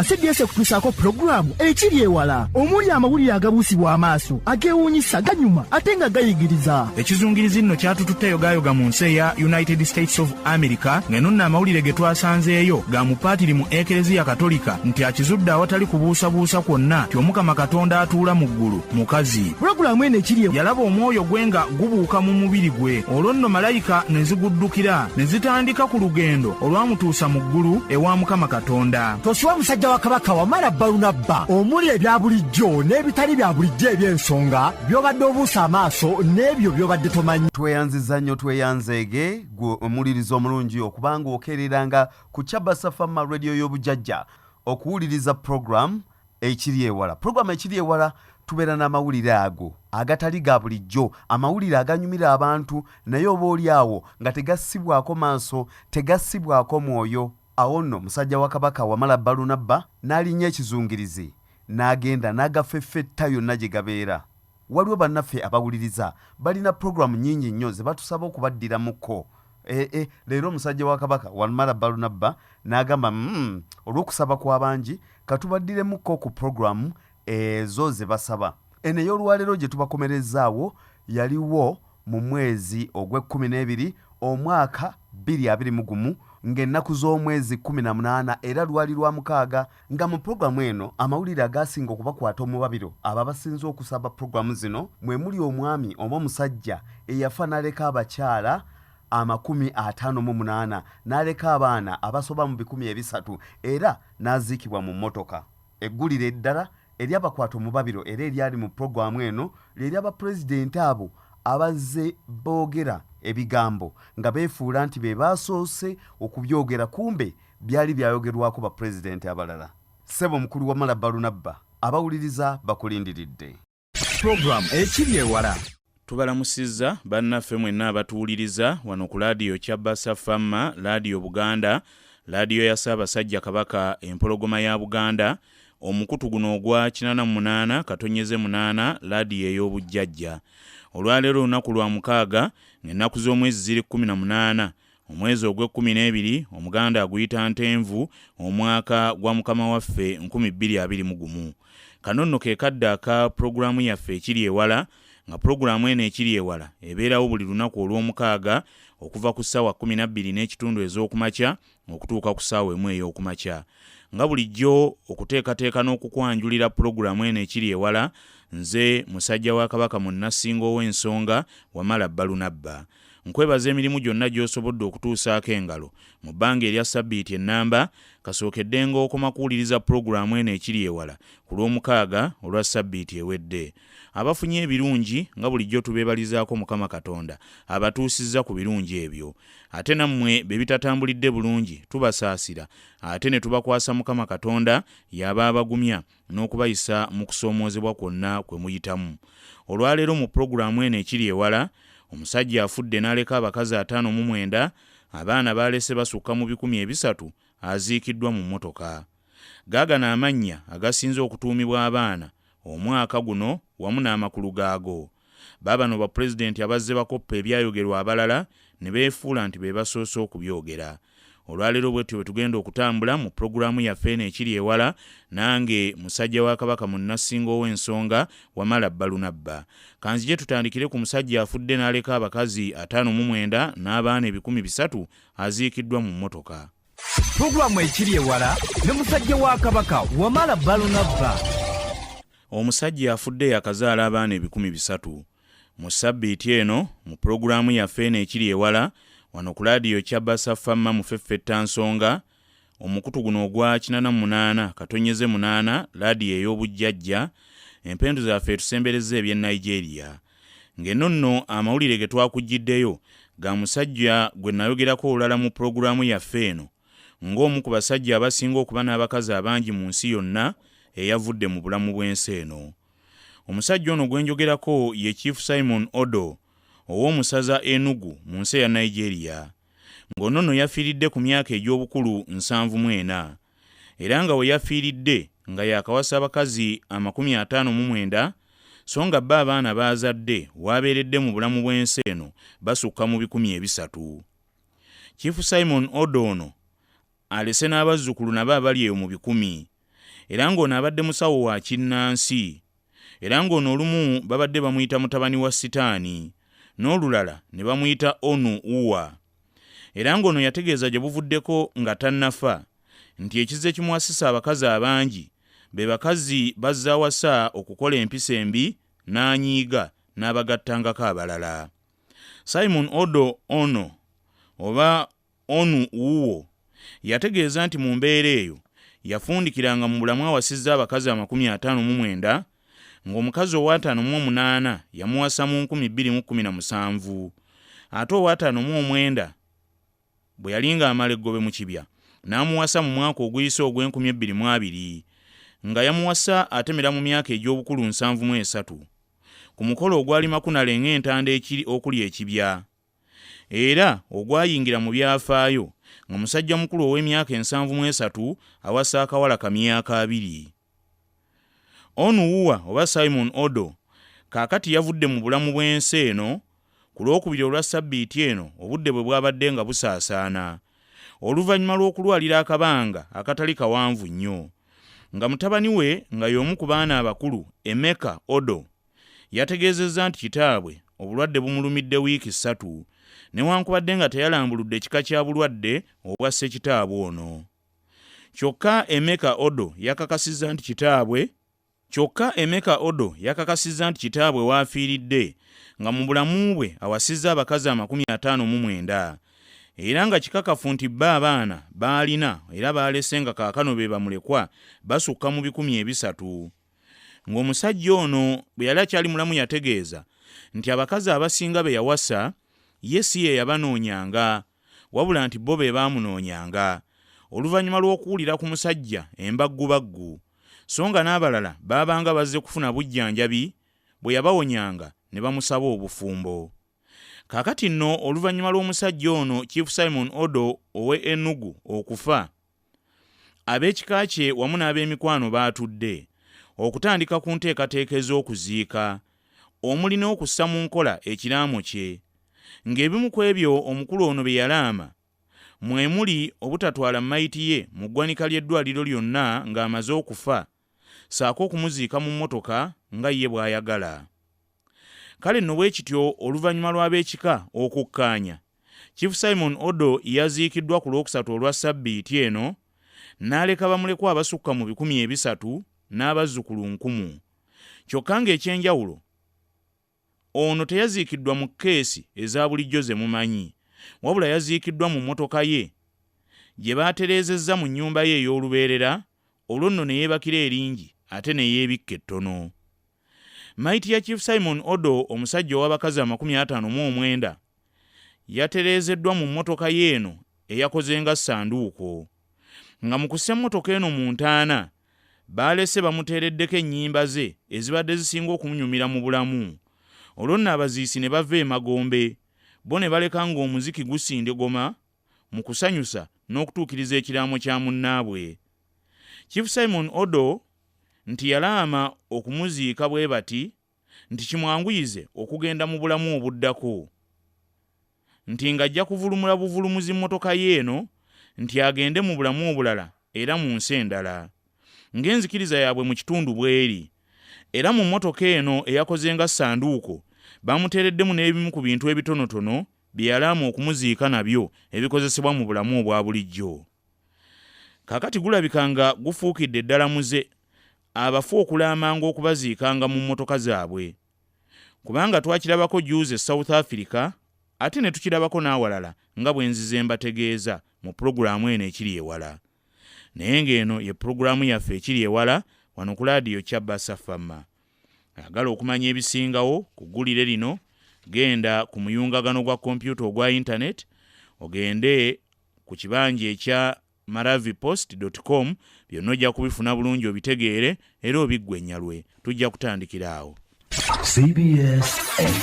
CBS kutusaako programu ekiri ewala omuli amawulire agabuusibwa amaaso ageewuunyisa ganyuma ate nga gayigiriza. Ekizungirizi nno kyatututte yogayoga mu nsi eya United States of America ng'eno nno amawulire ge twasanzeeyo ga mupaatiri mu Ekereziya Katolika nti akizudde awatali kubuusabuusa kwonna ti Omukama Katonda atuula mu ggulu mukazi. Puroguramu eno ekiri yalaba omwoyo gwe nga gubuuka mu mubiri gwe, olwo nno malayika ne ziguddukira ne zitandika ku lugendo olwamutuusa mu ggulu ewa Mukama Katonda. Toswa musajja wa Kabaka Wamala Balunabba omuli ebya bulijjo n'ebitali bya bulijjo eby'ensonga by'obadde obuusa amaaso n'ebyo by'obadde tomanyi. Tweyanziza nnyo tweyanzeege gwe omuliriza omulungi okubanga okeereranga ku Kyabasa Famma Radio y'obujjajja okuwuliriza program ekiri ewala. Program ekiri ewala tubeera n'amawulire ago agatali ga bulijjo, amawulire aganyumira abantu naye oba oli awo nga tegassibwako maaso tegassibwako mwoyo. Awo nno musajja wa Kabaka Wamala Balunabba n'alinnya ekizungirizi n'agenda n'agafeffetta yonna gye gabeera. Waliwo bannaffe abawuliriza balina programu nnyingi nnyo ze batusaba okubaddiramuko. Leero omusajja wa Kabaka Wamala Balunabba n'agamba olw'okusaba kw'abangi katubaddiremuko ku programu ezo ze basaba. Eno ey'olwaleero gye tubakomerezaawo yaliwo mu mwezi ogw'Ekkumi omwaka 2021 ng'ennaku z'omwezi 18 era lwali lwa mukaaga nga mu programu eno amawulire agasinga okubakwata omubabiro aba basinze okusaba programu zino mwe muli omwami oba omusajja eyafa n'aleka abakyala 58 n'aleka abaana abasoba mu 300 era n'aziikibwa mu mmotoka. Eggulire eddala eryabakwata omubabiro era eryali mu programu eno ly'ery'abapulezidenti abo abazze boogera ebigambo nga beefuula nti be baasoose okubyogera kumbe byali byayogerwako ba pulezidenti abalala. Ssebo mukulu Wamala Balunabba abawuliriza bakulindiridde. Program ekiri ewala. Tubalamusizza bannaffe mwenna abatuwuliriza wano ku laadiyo Kyabasa Famma, laadiyo Buganda, laadiyo ya Ssaabasajja Kabaka empologoma ya Buganda, omukutu guno ogwa 88/8 laadiyo ey'obujjajja. Olwaleero olunaku lwa mukaaga ng'ennaku z'omwezi ziri 18 omwezi ogw'Ekkumi Omuganda aguyita Ntenvu omwaka gwa Mukama waffe 2021. Kano nno ke kadde aka puroguramu yaffe ekiri ewala nga puroguramu eno ekiri ewala ebeerawo buli lunaku olw'omukaaga okuva ku ssaawa 12:30 ez'okumakya okutuuka ku ssaawa 1 ey'okumakya. Nga bulijjo okuteekateeka n'okukwanjulira puroguramu eno ekiri ewala, nze musajja wa Kabaka munnasinga ow'ensonga Wamala Balunabba. Nkwebaza emirimu gyonna gy'osobodde okutuusaako engalo mu bbanga erya sabbiiti ennamba kasookedde ng'okoma kuwuliriza puroguramu eno ekiri ewala ku lw'omukaaga olwa sabbiiti ewedde. Abafunye ebirungi nga bulijjo tubeebalizaako Mukama Katonda abatuusizza ku birungi ebyo. Ate nammwe be bitatambulidde bulungi tubasaasira ate ne tubakwasa Mukama Katonda yaba abagumya n'okubayisa mu kusoomoozebwa kwonna kwe muyitamu. Olwaleero mu puroguramu eno ekiri ewala, omusajja afudde n'aleka abakazi 59, abaana baalese basukka mu 300 aziikiddwa mu mmotoka. Gaagana amannya agasinze okutuumibwa abaana omwaka guno wamu n'amakulu gaago. Baabano ba pulezidenti abazze bakoppa ebyayogerwa abalala ne beefuula nti be basoose okubyogera. Olwaleero bwetyo bwe tugenda okutambula mu puroguramu yaffe eno ekiri ewala, nange musajja wa Kabaka munnasinga ow'ensonga Wamala Balunabba. Kanzije tutandikire ku musajja afudde n'aleka abakazi 59 n'abaana 300 aziikiddwa mu mmotoka. Puroguramu ekiri ewala ne musajja wa Kabaka Wamala Balunabba. Omusajja afudde yakazaala abaana 300. Mu sabbiiti eno mu puroguramu yaffe eno ekiri ewala wano ku laadiyo Kyabasa Famma mu Ffeffetta Nsonga, omukutu guno ogwa 88/8 laadiyo ey'obujjajja, empendo zaffe tusembereza eby'e Nigeria. Ng'eno nno amawulire ge twakujjiddeyo ga musajja gwe nayogerako olulala mu puroguramu yaffe eno ng'omu ku basajja abasinga okuba n'abakazi abangi mu nsi yonna eyavudde mu bulamu bw'ensi eno. Omusajja ono gwe njogerako ye Chief Simon Odo ow'omusaza Enugu mu nsi ya Nigeria. Ng'ono nno yafiiridde ku myaka egy'obukulu 74 era nga we yafiiridde nga yakawasa abakazi 59 so nga bba abaana baazadde waabeeredde mu bulamu bw'ensi eno basukka mu 300. Chief Simon Odo ono alese n'abazzukulu nabo abali eyo mu 10 era ng'ono abadde musawo wa kinnansi, era ng'ono olumu babadde bamuyita mutabani wa sitaani, n'olulala ne bamuyita onu uwa. Era ng'ono yategeeza gye buvuddeko nga tannafa nti ekize kimuwasisa abakazi abangi be bakazi bazza awasa okukola empisa embi n'anyiiga n'abagattangako abalala. Simon Odo ono oba onu uwo yategeeza nti mu mbeera eyo yafundikiranga mu bulamu awasizza abakazi 59 ng'omukazi owa58 yamuwasa mu 2017 ate owa59 bwe yalinga amala eggobe mu kibya n'amuwasa mu mwaka oguyise ogw'2020 nga yamuwasa atemera mu myaka egy'obukulu 73 ku mukolo ogwali makunale ng'entanda ekiri okuli ekibya, era ogwayingira mu byafaayo nga musajja mukulu ow'emyaka 73 awasa akawala ka myaka 2. Onu uwa oba Simon Odo kaakati yavudde mu bulamu bw'ensi eno ku lwokubiri olwa sabbiiti eno obudde bwe bwabadde nga busaasaana oluvannyuma lw'okulwalira akabanga akatali kawanvu nnyo, nga mutabani we nga y'omu ku baana abakulu Emeka Odo yategeezezza nti kitaabwe obulwadde bumulumidde wiiki 3 newankubadde nga teyalambuludde kika kya bulwadde obwa ssekitaabwe ono. Kyokka Emeka Odo yakakasizza nti kitaabwe waafiiridde nga mu bulamu bwe awasizza abakazi 59 era nga kikakafu nti abaana baalina era baalese nga kaakano be bamulekwa basukka mu 300. Ng'omusajja ono bwe yali akyali mulamu yategeeza nti abakazi abasinga be yawasa ye si ye yabanoonyanga wabula nti bo be baamunoonyanga oluvannyuma lw'okuwulira ku musajja embaggubaggu, so nga n'abalala baabanga bazze kufuna bujjanjabi bwe yabawonyanga ne bamusaba obufumbo. Kaakati nno oluvannyuma lw'omusajja ono Chief Simon Odo ow'e Enugu okufa, ab'ekika kye wamu n'ab'emikwano baatudde okutandika ku nteekateeka ez'okuziika omuli n'okussa mu nkola ekiraamo kye, ng'ebimu ku ebyo omukulu ono bye yalaama mwe muli obutatwala mayiti ye mu ggwanika ly'eddwaliro lyonna ng'amaze okufa, saako okumuziika mu mmotoka nga ye bw'ayagala. Kale nno bwe kityo oluvannyuma lw'ab'ekika okukkaanya, Chief Simon Odo yaziikiddwa ku lwokusatu olwa sabbiiti eno n'aleka bamulekwa abasukka mu 300 n'abazzukulu 1000. Kyokka ng'ekyenjawulo ono teyaziikiddwa mu keesi eza bulijjo ze mumanyi, wabula yaziikiddwa mu mmotoka ye gye baatereezezza mu nnyumba ye ey'olubeerera, olwo nno ne yeebakira eringi ate ne yeebikka ettono. Mayiti ya Chief Simon Odo omusajja ow'abakazi 59 yatereezeddwa mu mmotoka y'eno eyakoze nga ssanduuko, nga mu kussa emmotoka eno mu ntaana baalese bamuteereddeko ennyimba ze ezibadde zisinga okumunyumira mu bulamu, olwo nno abaziisi ne bava emagombe, bo ne baleka ng'omuziki gusindegoma mu kusanyusa n'okutuukiriza ekiraamo kya munnaabwe. Chief Simon Odo nti yalaama okumuziika bwe bati nti kimwanguyize okugenda mu bulamu obuddako, nti ng'ajja kuvulumula buvulumuzi mmotoka y'eno nti agende mu bulamu obulala era mu nsi endala, ng'enzikiriza yaabwe mu kitundu bw'eri. Era mu mmotoka eno eyakoze nga ssanduuko bamuteereddemu n'ebimu ku bintu ebitonotono bye yalaama okumuziika nabyo ebikozesebwa mu bulamu obwa bulijjo. Kaakati gulabika nga gufuukidde eddala muze abafu okulaamanga okubaziikanga mu mmotoka zaabwe, kubanga twakirabako juuze South Africa ate ne tukirabako n'awalala nga bwe nzize mbategeeza mu pulogulaamu eno ekiri ewala. Naye ng'eno ye pulogulaamu yaffe ekiri ewala wano ku laadiyo Kyabasa Fama. Ayagala okumanya ebisingawo ku ggulire lino, genda ku muyungagano gwa kompyuta ogwa internet, ogende ku kibanja ekya maravipost.com, byonna ojja kubifuna bulungi obitegeere era obiggwe ennyalwe. Tujja kutandikira awo. CBS